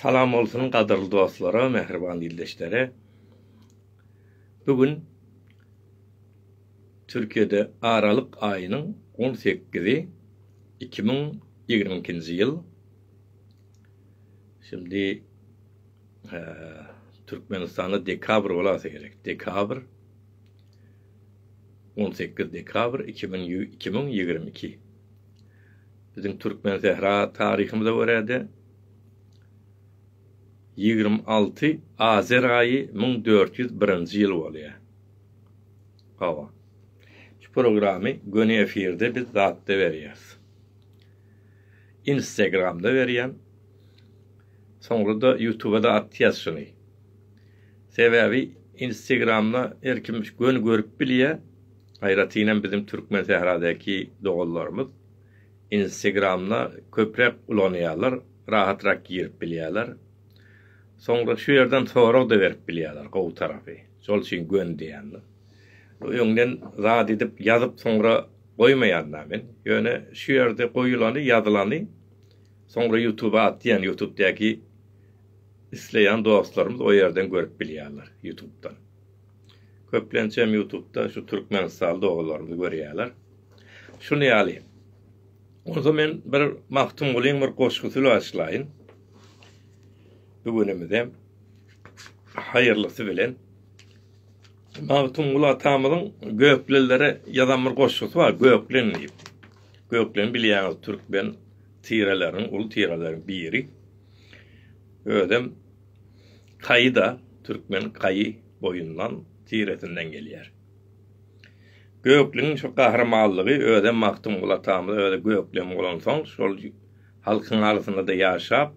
Salam olsun kadırlı dostlara, mehriban dildeşlere. Bugün Türkiye'de Aralık ayının 18'i 2022 yıl. Şimdi Türkmenistan'da dekabr olası gerek. Dekabr 18 dekabr 2022. Bizim Türkmen Zehra tarihimizde görede 26 Azer ayı 1401 yıl oluyor. Hava. Şu programı gönü efirde biz zatta veriyoruz. Instagram'da veriyen, sonra da YouTube'da atıyoruz şunu. Sebebi Instagram'da erkim gönü görüp biliyor. Hayratıyla bizim Türkmen Zehra'daki doğullarımız Instagram'da köprek ulanıyorlar, rahatrak girip biliyorlar. Sonra şu yerden sonra da verip biliyorlar, o tarafı. Sol için gön diyenler. O yönden rahat edip yazıp sonra koymayanlar ben. Yani şu yerde koyulanı, yazılanı sonra YouTube'a atlayan, YouTube'daki izleyen dostlarımız o yerden görüp biliyorlar, YouTube'dan. Köplencem YouTube'da şu Türkmenistan'da doğularımızı görüyorlar. Şunu alayım. O zaman bir mahtum olayım, bir koşkusuyla açlayın. Bugünümüzde hayırlısı bilen Mahtum Ulu Atamızın Göklülere yazan bir koşkusu var. Göklen deyip. Göklen biliyorsunuz Türkmen tirelerin, ulu tirelerin biri. Ödem kayı da Türkmen kayı boyundan tiresinden geliyor. Göklenin şu kahramanlığı ödem Mahtum Ulu Atamız öde Göklen olan son şol halkın arasında da yaşap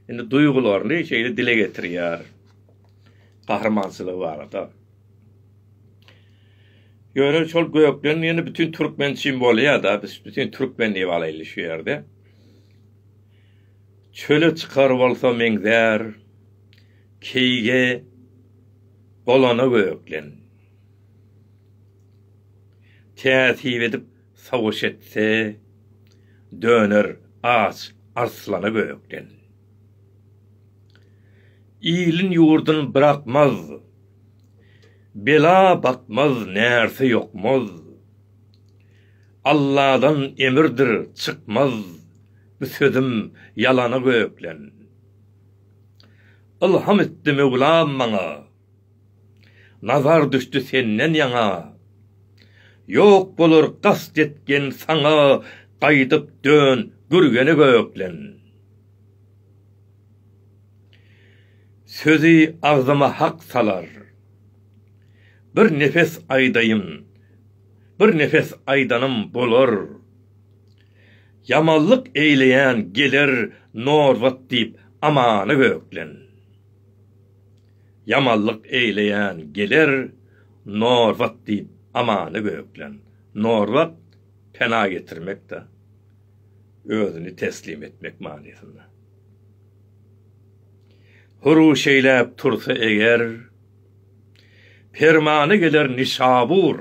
şimdi duygularını şeyle dile getiriyor. Kahramançılığı var da. Yani şol Göklen yani bütün Türkmen simbolü ya da bütün Türkmenliği valaylı şu yerde. Çöle çıkarıp olsa mengzer, keyge, kolana Göklen. Teatip edip savaş etse, döner ağaç arslana Göklen. İyilin yurdun bırakmaz, bela bakmaz, nerse yokmaz. Allah'dan emirdir çıkmaz, bu sözüm yalana Göklen. İlham etti Mevlam bana, nazar düştü senden yana. Yok bolur kast etken sana, kaydıp dön gürgeni Göklen. Sözü ağzıma hak salar. Bir nefes aydayım, bir nefes aydanım bolur. Yamallık eyleyen gelir norvat deyip amanı Göklen. Yamallık eyleyen gelir norvat deyip amanı Göklen. Norvat pena getirmek de özünü teslim etmek manasında. Huruş eylep tursa eğer, permanı gelir nişabur.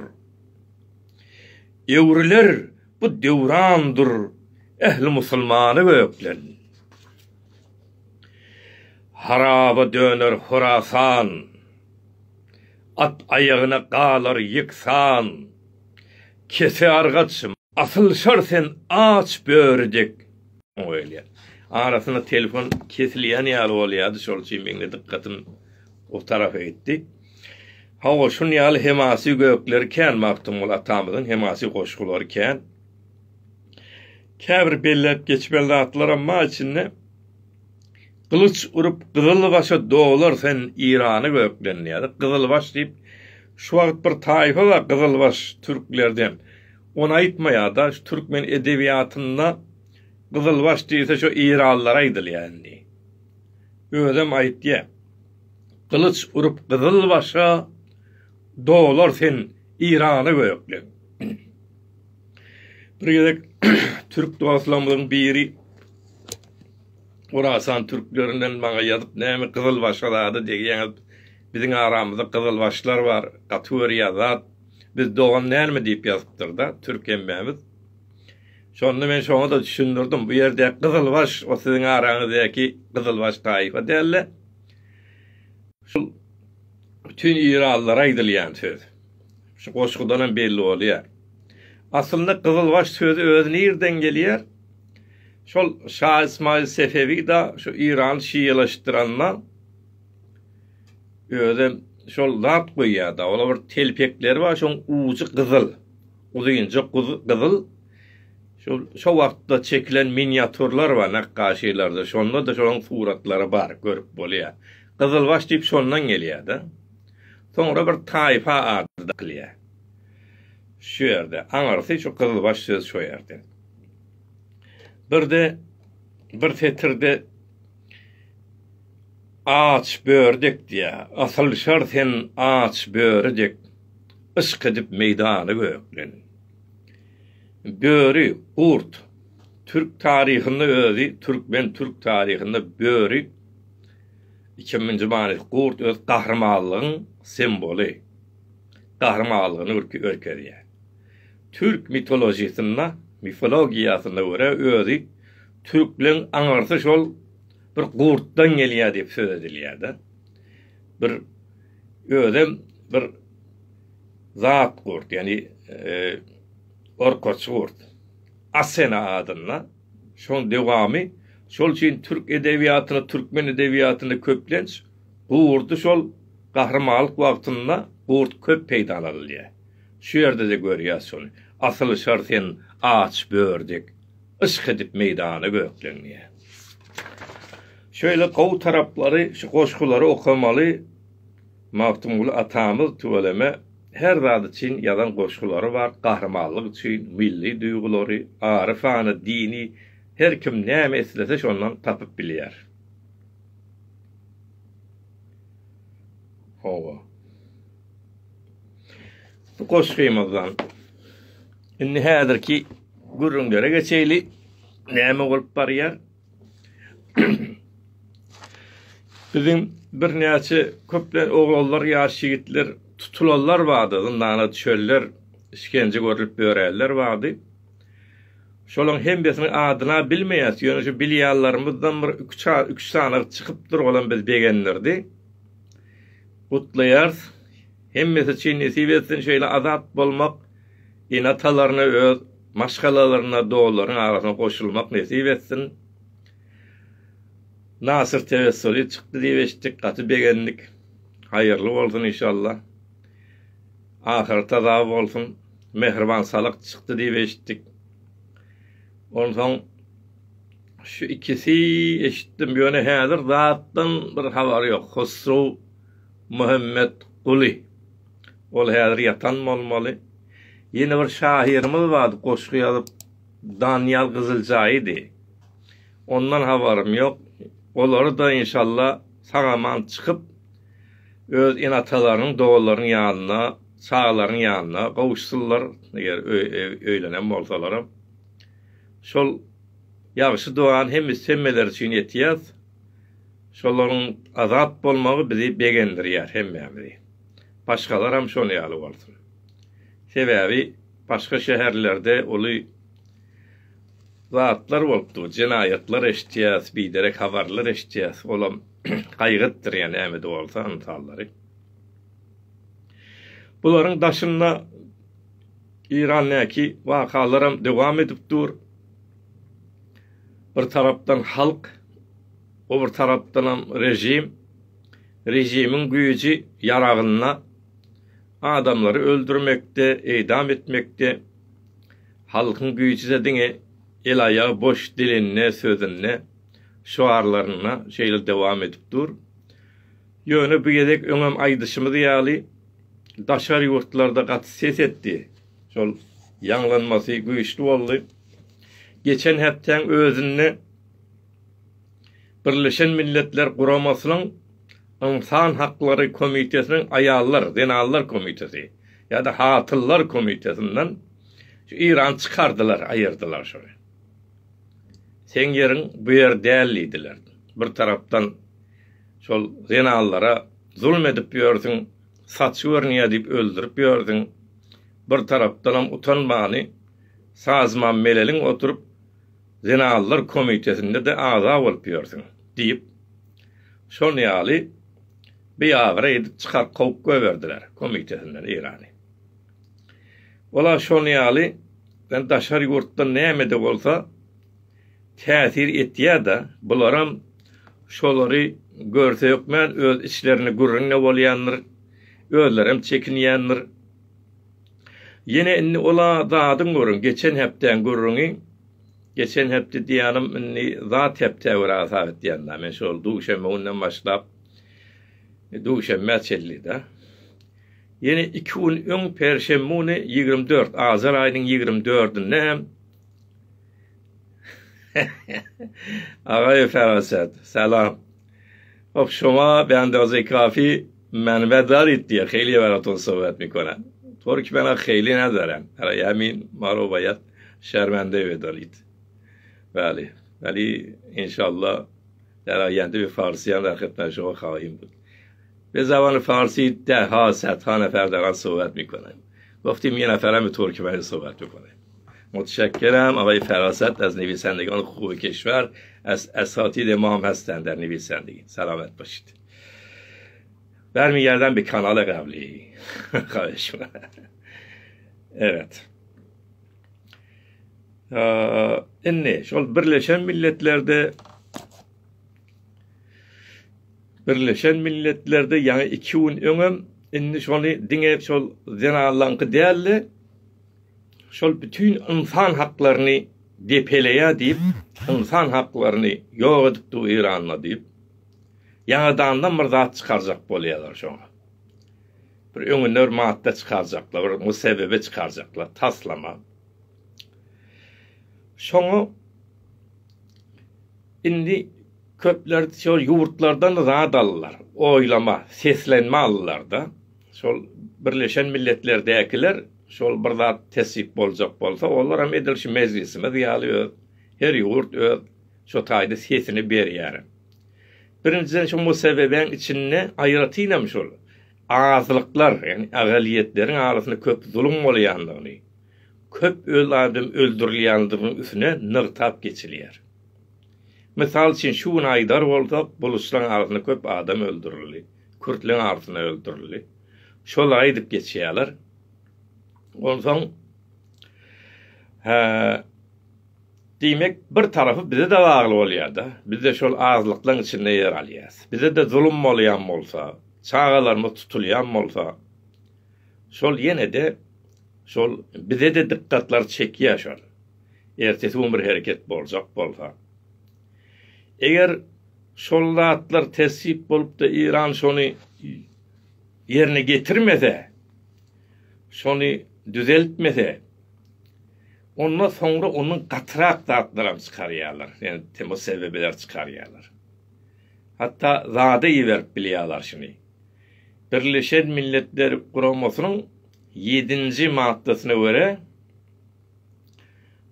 Evriler bu devrandır, ehli musulmanı Göklen. Haraba döner Horasan, at ayağına kalır yıksan. Kese argaçım, asıl şarsen aç börecek. Öyle. Arasında telefon kesiliyen yalı oluyordu. Şol için benim dikkatim o tarafa gitti. Hava şun yalı hemasi göklerken Mahtum Ulu Atamızın hemasi koşkularken kâbir bellep geçmeli atlar ama içinde kılıç urup Kızılbaş'a doğular sen İran'ı gökleniyordu. Kızılbaş deyip şu vakit bir taife var Kızılbaş Türklerden. Ona aitmaya da şu Türkmen edebiyatında Kızılbaş deyse şu İranlılaraydı yani. Ödem ait diye. Kılıç urup Kızılbaş'a doğular sen İran'ı göklen. Bir yedek Türk doğaslamının biri Orasan Türklerinden bana yazıp neymi Kızılbaş'a da diye bizim aramızda Kızılbaşlar var. Katuriya zat. Biz doğan neymi deyip yazıptır da Türk emmemiz. Şonda men şoňa da düşündirdim. Bu ýerde Kızılbaş, o siziň araňyzdaki Kızılbaş taýfa dälle. Şu bütün İranlylara aýdylýan söz. Şu goşgudan belli bolýar. Aslında Kızılbaş sözü özüne ýerden gelýär. Şol Şah İsmail Sefevi da şu İran şiilaştıranlar özüm şol zat goýýar da, olar bir telpekleri var, şoň uçy gyzyl. Uzunca gyzyl. Şu wagtda çekilen miniatürler var nakkaşylerde. Şonda da şoň suratlary bar, görüp bolýar. Kızılbaş diýip şondan gelýär da. Soňra bir taýfa ady da kılýar. Şu ýerde aňarsy şu Kızılbaş söz şu ýerde. Bir tetirde ağaç bördek diýär. Asıl şart sen ağaç bördek. Işk edip meydany göklen. Böri, urt. Türk tarihinde özü, Türk tarihinde böri. 2000-nji many urt öz gahrmanlygyň semboly. Gahrmanlygyny örkezýär. Türk mitologiýasyna görä özü Türklerin aňarsy şol bir gurtdan gelýär diýip söz edilýär da. Bir bir zat gurt, yani orkoç gurt. Asena adyna şol dewamy, şol üçin Türk edebiýatyny, Türkmen edebiýatyny köplenç, gurty şol gahrmanlyk wagtynda gurt köp peýdalanýar. Şu ýerde de görýäs şonu. Asyl şart sen ağaç bördek, ışk edip meydany göklenýär. Şöyle gowy taraplary, şu goşgulary okamaly. Maktumly atamyz tüweleme her zat için ýazan goşgulary bar, gahrmanlyk üçin, milli duýgulary, arifany, dini, her kim näme eslese şondan tapyp bilýär. Howa. Bu goşgymyzdan inni häzirki gürrüňlere geçeýli. Näme bolup barýar? Bizim bir näçe köpler oglallar, ýaş ýigitler tutulanlar vardı, zindana düşerler, işkence görülüp börerler vardı. Şolun hem besini adyna bilmeýäs, ýöne şu bilýärlerimizden bir üç sany çykyp durýan biz begenlerdi. Gutlaýar, hemmesi için nesip etsin şöyle azat bolmak, inatalaryna öz maşgalalaryna, doğularyna arasyna goşulmak nesip etsin. Nasır tevessülü çıktı diýip eşitdik, gaty begenlik. Hayırlı bolsun inşallah. Ahirete da bolsun. Mehribansalyk çıktı diýip eşitdik. Ondan şu ikisi eşitdim, ýöne häzir zatdan bir habary ýok. Husru Muhammed Quli. Ol häzir ýatan bolmaly. Ýene bir şahirimiz bardy, goşgy ýazyp Danyal Gyzyljaýdy. Ondan habarym ýok. Olary da inşallah sagaman çıkıp öz inatalarynyň, doğularynyň ýanyna, çağlarynyň ýanyna gowuşsunlar, eger öýlenen bolsalar. Şol ýagşy duan hemmeler üçin ýetýär. Şolaryň azat bolmagy bizi begendirýär hemmemizi. Başgalar hem şonu ýaly bolsun. Sebäbi başga şäherlerde oly zatlar bolupdy, jinayatlar eşitýäs, biderek habarlar eşitýäs. Olam gaýgytdyr, ýani ämede bolsa antallary. Bularyň daşynda İran'daki vakalarım devam edip dur. Bir taraftan halk, o bir taraftan rejimin gücü yarağına adamları öldürmekte, idam etmekte. Halkın gücü dediğine el ayağı boş dilinne, sözünne, şuarlarına şeyle devam edip dur. Yönü bu yedek önem aydışımı diyali daşar yurtlarda kat ses etti. Şol yanlanması güçlü oldu. Geçen hepten özünne Birleşen Milletler Kuramasının İnsan Hakları Komitesi'nin Zenallar Komitesi ya da Hatıllar Komitesi'nden İran çıkardılar, ayırdılar şöyle. Sen yerin bu yer değerliydiler. Bir taraftan şol zenallara zulmedip gördün, saçı örneğe deyip öldürüp gördün. Bir taraftan utanmağını Sazman Melel'in oturup Zenalılar Komitesi'nde de aza olup yiyorsun deyip şonu ýaly bir agara edip çıkar kovuk göverdiler komitesinden İran'ı. Ola şonu ýaly ben daşar yurtda näme de bolsa täsir etýär da bularam şolary görseýokmän öz içlerini gurrunne bolýanlar, özlerem çekinýänler. Yine inni ola zadyň görün, geçen hepden gurruny, geçen hepde diýanym inni zat hepde wara sabit diýänler. Men şol duşema ondan başlap duşema çelli de. Yine 2 gün öň perşembe 24 Azar aýynyň 24-inde Agay Ferasat, selam. Hop şoma ben de az kafi menvedar etdiye kheyli beraton sohbet mikona. Tor ki bana kheyli nazaran. Ara yamin maro bayat şermende vedalit. Vali inşallah در آینده به فارسی هم در خدمت شما خواهیم بود. به زبان فارسی 10 ها 100 ها نفر دارن صحبت میکنن. گفتیم یه نفرم به ترکمنی صحبت میکنه. متشکرم آقای فراست از نویسندگان خوب کشور، از اساتید ما هم هستند در نویسندگی. سلامت باشید. برمیگردم به کانال قبلی. خواهش می‌کنم. Evet. Şol Birleşen Milletler'de yani 2 gün öňem inni şol diňe şol zenalanky däli şol bütün insan haklaryny depeleýär diýip insan haklaryny ýok edip du İranla diýip ýa-da bir zat çykarjak bolýarlar şoňa. Bir öňünler madde çykarjaklar, bir musebebe çykarjaklar, taslama. Şoňa indi köpler şol ýurtlardan zat alırlar, oýlama, seslenme alırlar da. Şol Birleşen Milletler'dekiler şol bir zat tesip boljak bolsa, olar hem edilşi meclisime ýaly her ýurt öz şo taýda sesini berýär. Birinciden şu musebeben içinde aýratynam şol azlyklar, yani agaliyetleriň arasynda köp zulüm bolýandygyny, köp adam öldürilýändigiň üstüne nırtap geçilýär. Misal için şu aýdar bolsa, buluşlaryň arasynda köp adam öldürildi, Kürtlerin arasynda öldürildi. Şol aýdyp geçýärler. Ondan demek bir tarafı bize de bağlı bolýar da. Biz de şol azlyklaryň içinde yer alýas. Bize de zulüm bolýan bolsa, çağalarymyz tutulýan bolsa, şol ýene de şol bize de dikkatler çekýär şol. Ertesi gün bir hereket boljak bolsa. Eger şol zatlar tesip bolup da İran şonu yerine getirmese, şonu düzeltmese, ondan sonra onun gatyrak zatlaryny çykarýarlar. Yani temo sebepler çykarýarlar. Hatta zada ýerip bilýärler şunu. Birleşen Milletler Guramasynyň 7-nji maddesyna göre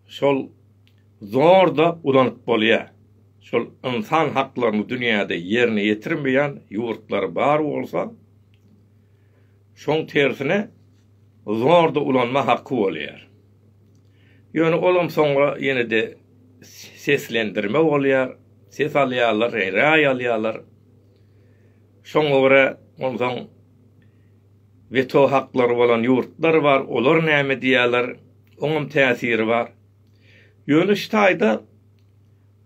şol zor da ulanyp bolýar. Şol insan haklaryny dünýäde ýerine ýetirmeýän ýurtlar bar bolsa, şoň tersine zor da ulanma hakkı bolýar. Ýöne olam soňra ýene de seslendirme bolýar, ses alýarlar, raý alýarlar. Şoňa görä ondan veto haklary bolan ýurtlar bar, olar näme diýärler, oňam täsiri bar. Ýöne şu taýda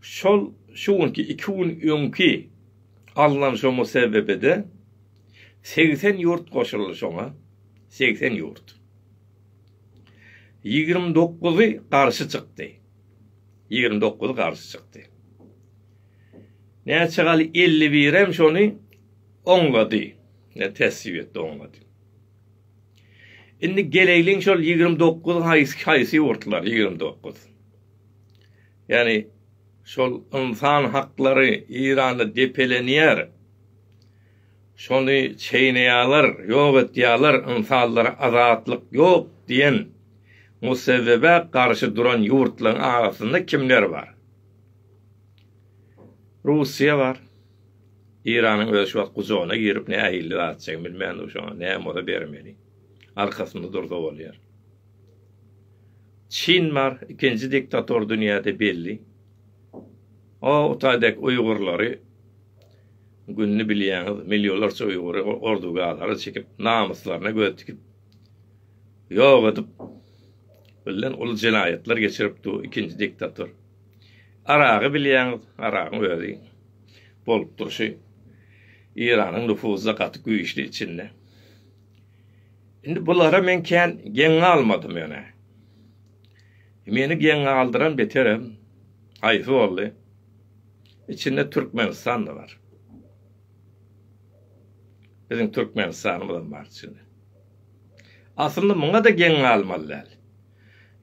şol şuňky 2 gün öňki alınan şo musebebede 80 ýurt goşuldy şoňa, 80 ýurt. 29'y karşı çıktı. 29'y karşı çıktı. Ne çıkalı 51'em şonu onladı. Ne tesbih etti onladı. Şimdi geleylin şol 29 haysi yurtlar 29. Yani şol insan hakları İran'da depelenýär. Şonu çeýneýärler, ýok etýärler, insanlara azatlyk ýok diyen musebebe karşı duran yurtların arasında kimler var? Rusya var. İran'ın öyle şu an kucağına girip ne ahilli atacak bilmeyen şu an ne moda bermeli. Arkasında durdu oluyor. Çin var, ikinci diktator dünyada belli. O taydaki Uygurları gününü bilýäňiz, milyonlarça Uýgury orduga alary çekip namuslaryna göz tikip ýok edip bilen ul jinayetler geçiripdi ikinci diktator. Aragy bilýäňiz, aragyň özi bolup durşy İranyň nüfuza gaty güýçli içinde. Indi bulara men kän geň almadym ýöne. Meni geň aldyran beterem. Aýsy boldy. İçinde Türkmenistan da var. Bizim Türkmenistan'ımız var içinde. Aslında buna da geň almalylar.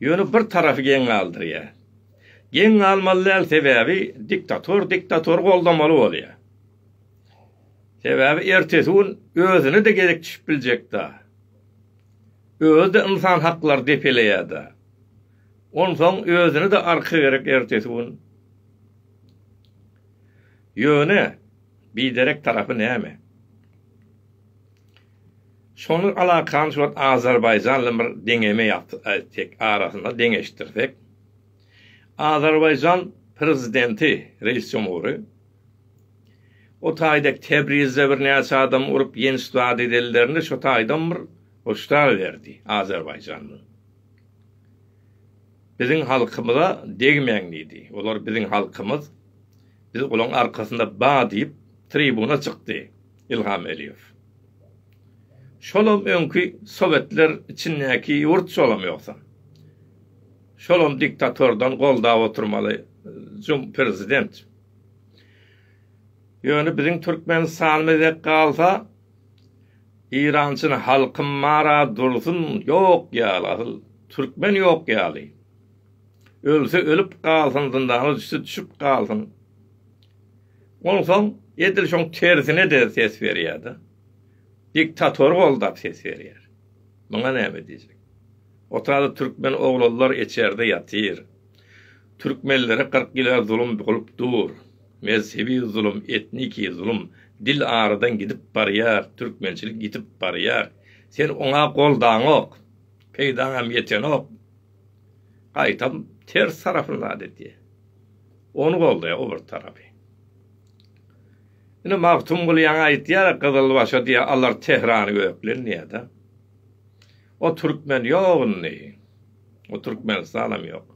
Ýöne bir tarafy geň aldyrýar. Geň almalylar sebäbi diktator goldamaly bolýar. Sebäbi ertesi gün özüni de gerek düşüp biljek da. Özü de insan haklar depeleýär da. Onsoň özüni de arka gerek ertesi gün. Ýöne biderek tarafy näme? Şonu alakan şu Azerbaycanla bir deňeme ýapdyk arasynda deňeşdirsek. Azerbaycan prezidenti, reis cumhuru o taýdak Tebrizde bir näçe adam urup ýeni istifade edildilerini şu taýdan bir hoştar berdi Azerbaycanlı. Bizim halkymyza degmeňlidi. Olar bizim halkymız biz olaň arkasynda ba diýip tribuna çykdy İlham Aliýew. Şolom öňkü Sowetler içindäki ýurt şolom ýoksa. Şolom diktatordan golda oturmaly prezident. Ýöne bizim Türkmenistanymyzda galsa İrançyny halkym mara dursun ýok ýaly. Türkmen ýok ýaly. Ölse ölüp galsyn, zindana düşüp galsyn. Onsoň edil şoň tersine de ses berýärdi. Diktator goldap ses berýär. Muňa näme diýjek? Otada Türkmen oglanlar içeride ýatyr. Türkmenlere 40 ýyl zulüm bolup dur. Mezhebi zulüm, etniki zulüm, dil aradan gidip barýar, türkmençilik gidip barýar. Sen oňa goldaň ok, peýdaňam ýeten ok. Gaýtam ters tarafyna dedi. Onu goldaýar o bir tarapy. Ine Maktum bolýan aýtýar Gyzylbaşa diýe allar Tehrany göplenýärdi. O Türkmen ýogny. O Türkmenistanam ýok.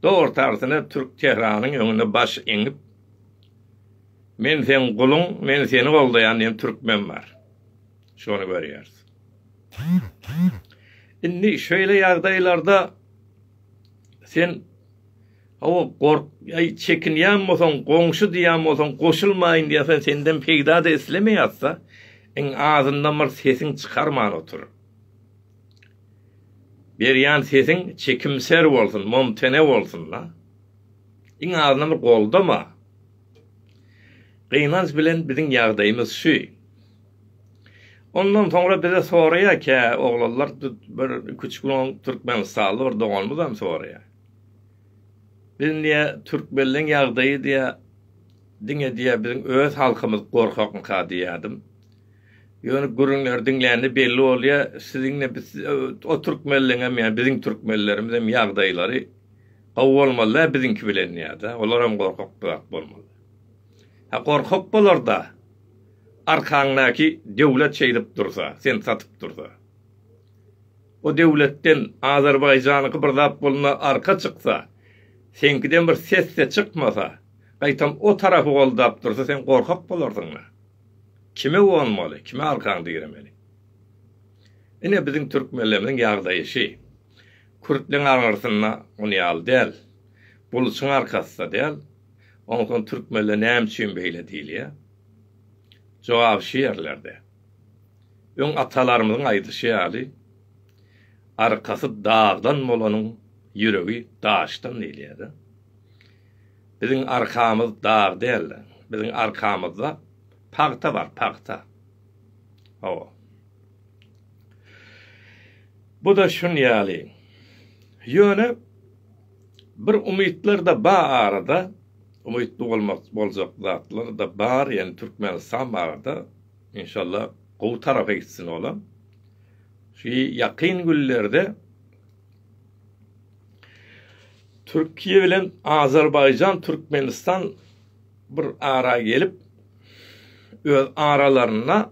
Dogry tarsyna Türk Tehranyň öňüne baş eňip men sen guluň, men seni goldaýan hem Türkmen bar. Şonu görýärsiz. Indi şöyle ýagdaýlarda sen çekinýän bolsaň, goňşy diýän bolsaň, goşulmaýyn diýsen senden peýda da islemeýärsa, eň ağzyndan bir sesiň çykarman otur. Berýän sesiň çekimser bolsun, mumtene bolsun la. Eň ağzyndan bir goldama. Gynanç bilen biziň ýagdaýymyz şu. Ondan sonra bize soraýar ki, oglanlar bir küçük Türkmenistanly bir doganmyzam soraýar. Bizim diye Türkmenliň ýagdaýy diňe diye bizim öz halkymyz gorkakynka diýädim. Ýöne gürüňler diňlerini belli bolýar, siziňle biz o Türkmenliňe men bizim Türkmenlerimiz hem ýagdaýlary awwalmalar biziňki bilen ýa-da. Olar hem gorkak bolmaly. Ha gorkak bolar da arkaňdaky döwlet çeýdip dursa, sen satyp dursa. O döwletden Azerbaýjanyky bir zap bolna arka çyksa, senkiden bir ses de çykmasa, gaýtam o tarafy goldap dursa sen gorkak bolarsyň. Kime bolmaly, kime arkaňda giremeli? Ine biziň türkmenlerimiň ýagdaýy şey. Kürtleň arasynda ony al del. Buluçyň arkasynda del. Ondan türkmenler näme üçin beýle diýilýär? Jogap şeýerlerde. Öň atalarymyzyň aýdyşy ýaly arkasy dağdan bolanyň ýüregi daşdan diýilýär. Biziň arkamyz dağ däl. Biziň arkamyzda paxta var, paxta. O. Bu da şun ýaly. Ýöne bir umytlar da bar arada, umytly boljak zatlar da bar, ýani Türkmenistan barada inşallah gowy tarafa gitsin olam. Şu ýakyn günlerde Türkiye bilen Azerbaycan, Türkmenistan bir ara gelip öz aralarına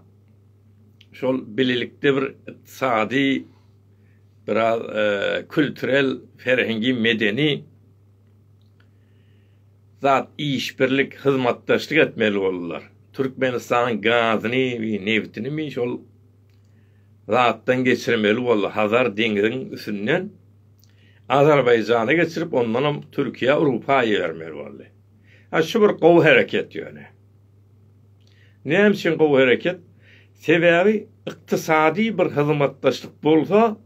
şol bililikde bir iktisadi, biraz kültürel, ferhengi, medeni zat işbirlik, hizmetdaşlık etmeli olurlar. Türkmenistan'ın gazını ve neftini mi şol zattan geçirmeli olurlar. Hazar dengizin üstünden Azerbaycan'a geçirip ondan Türkiye, Avrupa'ya vermeli olurlar. Şu bir qow hareket yönü. Ne için qow hareket? Sebebi iktisadi bir hizmetdaşlık bolsa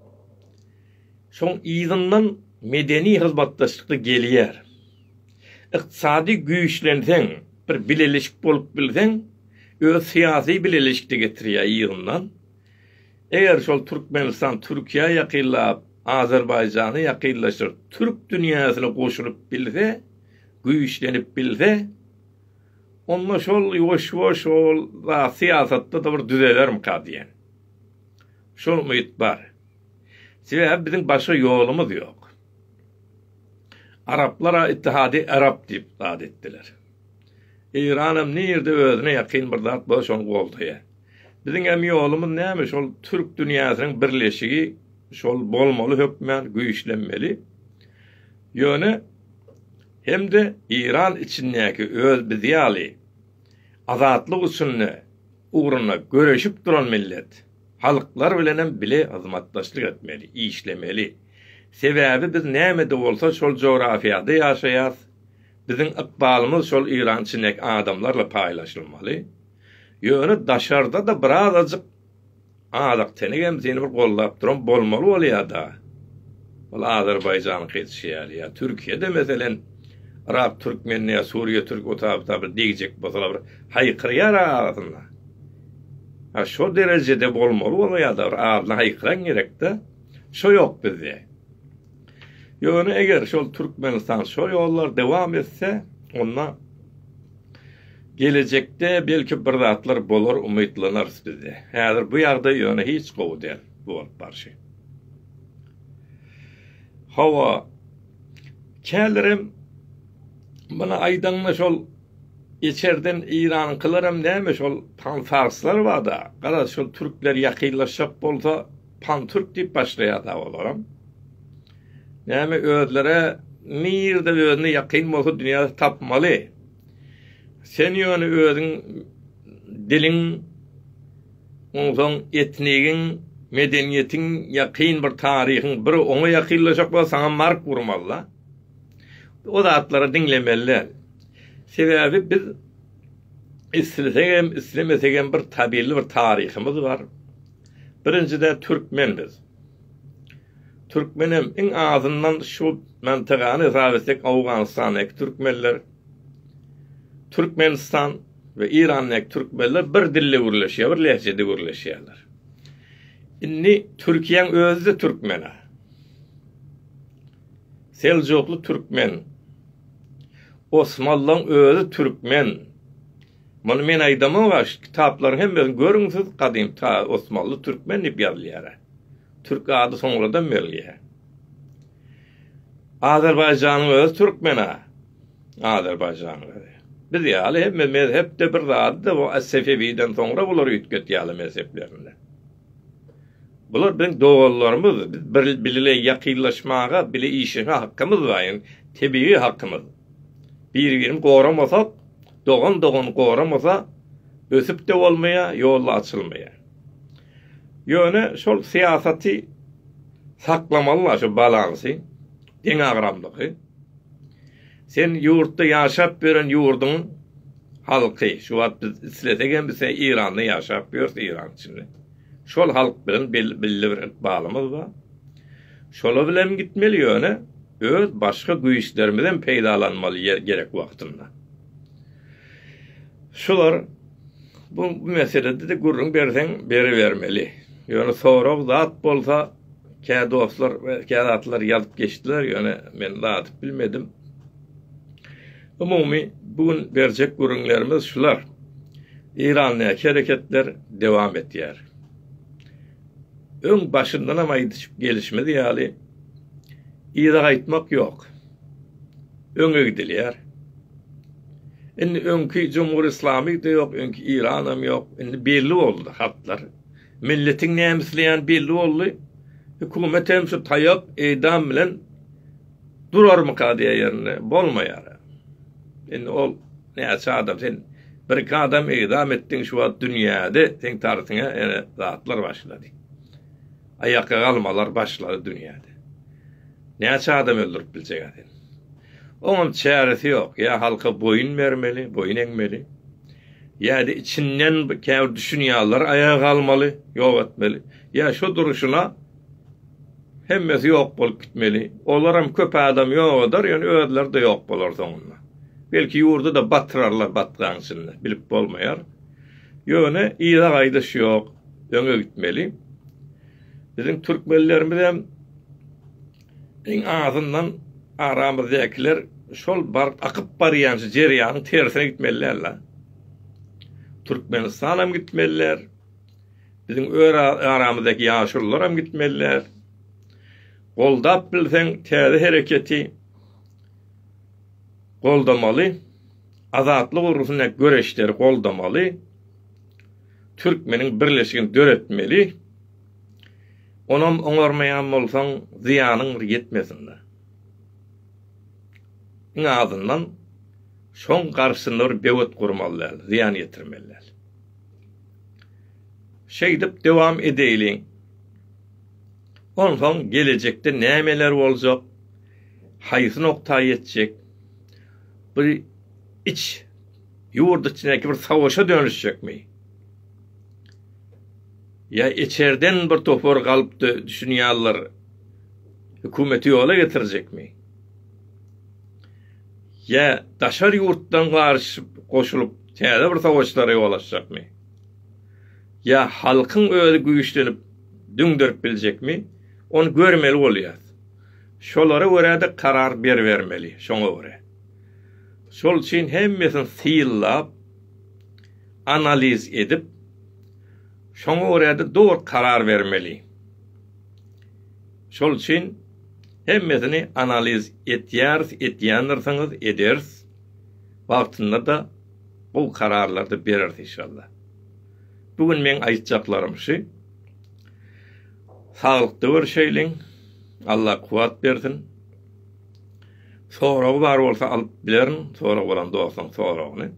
şoň ýygynyň medeni hizmetdaşlykda gelýär. İktisadi güýçlenseň, bir bilelik bolup bilseň, öz siyasi bilelikde getirýär ýygynyň. Eger şol Türkmenistan, Türkiye ýakynlap, Azerbayjany ýakynlaşyr, Türk dünýäsine goşulyp bilse, güýçlenip bilse, onda şol ýoş-ýoş şol siýasatda da bir düzeler mukadiyen. Şol umyt bar. Sebäbi bizim başka ýolumuz ýok. Araplara İttihadi Arap diýip ad etdiler. İran'ım nirde özüne ýakyn bir zat boş şoň goldaýa. Bizim hem ýolumuz näme? Şol Türk dünýäsiniň birleşigi, şol bolmaly hökmen güýçlenmeli. Ýöne hem de İran içindäki öz biziýaly azatlyk üçin uğruna göreşip duran millet halklar bilenem bile hizmetdaşlyk etmeli, işlemeli. Sebäbi biz näme de bolsa şol coğrafyada ýaşaýas. Bizim ykbalymyz şol İran içindäki adamlarla paýlaşylmaly. Ýöne daşarda da biraz azyk adak tenegem seni bir gollap duran bolmaly bolýar da. Ol Azerbayjanyň geçýär ýa Türkiýede meselen Arap Türkmenliğe, Suriye Türk otapta bir diyecek bolsalar bir haýkyrýar ağzına. Ha şu derecede bolmaly bolýar ağzına haýkyran gerekde. Şo ýok bizde. Ýöne eger şol Türkmenistan şo ýollar dewam etse, onda gelecekde belki bir zatlar bolar umytlanarys bizde. Häzir bu ýagda ýöne hiç gowy däl bolup barşy. Hawa kälerim bana aydanla şol içerden İran'ın kılarım näme şol pan-farslar var da, gara şol Türkler ýakynlaşyp bolsa pan-türk diýip başlaýar da olaram. Näme özlere nirde özüne ýakyn bolsa dünýäde tapmaly. Sen ýöne özüň diliň, oňsoň etnigiň, medeniýetiň, ýakyn bir taryhyň bir oňa ýakynlaşyp bolsa saňa mark urmaly. O zatlara dinlemeler. Sebäbi biz islemesegem bir tabiili bir taryhymyz var. Birincide Türkmenbiz. Türkmenem en azından şu mantygany hesap etsek Awganistanyň Türkmenler, Türkmenistan ve İran'yk Türkmenler bir dille gürleşýär, bir lehjede gürleşýärler. Inni Türkiýeň özü de Türkmena. Selçuklu Türkmen, Osmanlı'nın özü Türkmen. Bunu men aýdamam var, kitaplar hem görüňsiz kadim ta Osmanlı Türkmen diýip ýazylýar. Türk ady soňradan berilýär. Azerbayjanyň özü Türkmena. Azerbayjanyň özü. Biz ýaly hem mezhepde bir zat da bu Sefevi'den soňra bular ýetgetýär mezheplerinde. Bular bizim doğullarımız, biz bilile yakınlaşmağa, bile işine hakkımız var, yani tebii hakkımız. Bir qoramasa, doğan qoramasa, ösüp de olmaya, yolla açılmaya. Yöne şol siyaseti saklamalılar, şu balansı, den agramlığı. Sen yurtta yaşap veren yurdun halkı, şu an biz islesegen bize İran'da yaşap veriyoruz, İran içinde. Şol halk bilen belli bir bağlamız var. Şola bilen gitmeli ýöne, öz başga güýçlerimizden peýdalanmaly gerek wagtynda. Şolar bu meselede de gurrun berseň beri vermeli. Ýöne sorag zat bolsa, kä dostlar we kä zatlar ýazyp geçdiler, ýöne men zat bilmedim. Umumy bugün berjek gurrunlarymız şular. İran'da hareketler devam etýär. Ön başından ama yetişip gelişmedi ýaly ýa-da gaýtmak ýok. öňe gidilýär. Indi öňki Cumhur İslamy da yok, öňki İranam yok. Indi belli oldu hatlar. Milletin nämeslän belli oldu. Hökümet hem şu taýap edam bilen durarmyka diýe ýerine bolmaýar. Indi ol näçe adam sen bir adam edam etdiň şu wagt dünýäde sen tartyňa ene zatlar başlady. Aýakka galmalar başlady dünýäde. Näçe adam öldürüp biljek eden. Onun çaresi yok. Ya halka boyun vermeli, boyun eğmeli. Ya da içinden käwr düşünýärler ayağa kalmaly, ýok etmeli. Ya şu duruşuna hemmesi yok bolup gitmeli. Olaram köp adam ýokdur, ýöne öýler de ýok bolar soňunda. Belki ýurdu da batyrarlar batgansynda, bilip bolmaýar. Ýöne ýa gaýdaş ýok, öňe gitmeli. Bizim türkmenlerimiz hem en azından aramızdakiler şol bar akyp barýan jerýanyň tersine gitmeliler. Türkmenistan hem gitmeliler. Bizim aramızdaky ýaşurlar hem gitmeliler. Goldap bilseň täze hereketi goldamaly. Azatlyk urusyna göreşleri goldamaly. Türkmeniň birleşigini döretmeli. Onam oňarmaýan bolsaň ziýanyň ýetmesin. En azından şoň garşysynda bir bewet gurmalylar, ziýan ýetirmeliler. Şeýdip dewam edeýin. Ondan gelecekde nämeler boljak? Haýsy noktaga ýetjek? Bir iç ýurdu içindeki bir savaşa dönüşjekmi? Ya içerden bir topor galypdy düşünýärler. Hökümeti ýola getirecekmi? Ya daşar ýurtdan garşy goşulyp täze bir savaşlara ýol açjakmy? Ya halkyň öýle güýçlenip düňdürip biljekmi? Onu görmeli bolýar. Şolara görä karar bermeli, şoňa görä. Şol üçin hemmesini syýlap, analiz edip, şoňa görä dogry karar bermeli. Şol üçin hemmesini analiz etýändirsiňiz ederiz. Wagtynda da bu kararlарды bereriz inşallah. Bugün men aýtjaklarym şu. Sağlıklı bir şeyleň, Allah kuwat bersin. Soragy bar bolsa alyp bilerin, soragy bolan doýsaň soragyny.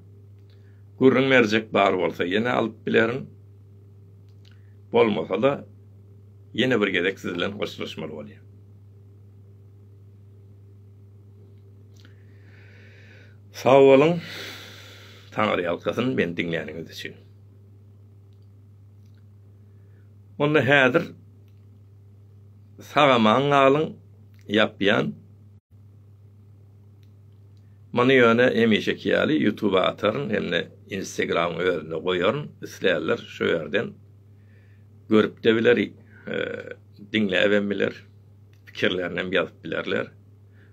Gurrun merjek bar bolsa ýene alyp bilerin. Bolmasa da ýene bir gezek siz bilen hoşlaşmaly bolýar. Sağ olun. Taňry ýalkasyn men dinleýäniňiz üçin. Onda häzir sağamaň alyň ýapýan many ýöne emişe kiýali YouTube'a ataryn hemde Instagram özüne goýaryn. Isleýärler şu ýerden görüp de biler, dinläp biler, pikirlerini ýazyp bilerler.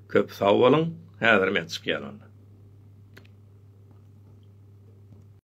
Köp sağ olun. Häzir men çykýan.